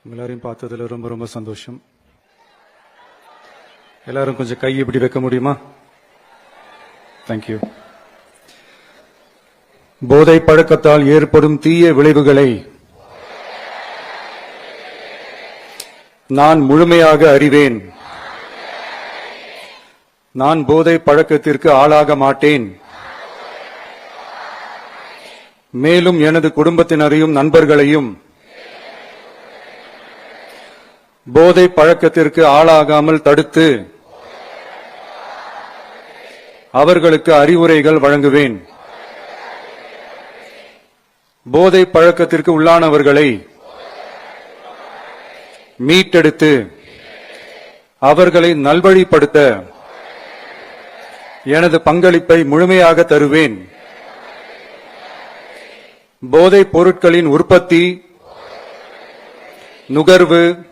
எல்லாரையும் பார்த்ததுல ரொம்ப ரொம்ப சந்தோஷம். எல்லாரும் கொஞ்சம் கை இப்படி வைக்க முடியுமா? தேங்க்யூ. போதை பழக்கத்தால் ஏற்படும் தீய விளைவுகளை நான் முழுமையாக அறிவேன். நான் போதை பழக்கத்திற்கு ஆளாக மாட்டேன். மேலும் எனது குடும்பத்தினரையும் நண்பர்களையும் போதை பழக்கத்திற்கு ஆளாகாமல் தடுத்து அவர்களுக்கு அறிவுரைகள் வழங்குவேன். போதை பழக்கத்திற்கு உள்ளானவர்களை மீட்டெடுத்து அவர்களை நல்வழிப்படுத்த எனது பங்களிப்பை முழுமையாக தருவேன். போதைப் பொருட்களின் உற்பத்தி, நுகர்வு,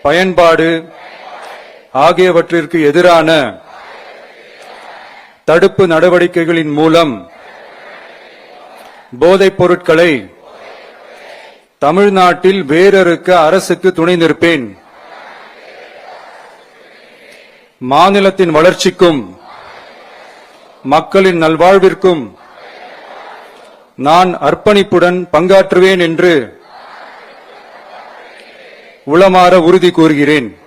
பயன்பாடு ஆகியவற்றிற்கு எதிரான தடுப்பு நடவடிக்கைகளின் மூலம் போதைப் பொருட்களை தமிழ்நாட்டில் வேரறுக்க அரசுக்கு துணை நிற்பேன். மாநிலத்தின் வளர்ச்சிக்கும் மக்களின் நல்வாழ்விற்கும் நான் அர்ப்பணிப்புடன் பங்காற்றுவேன் என்று உளமாற உறுதி கூறுகிறேன்.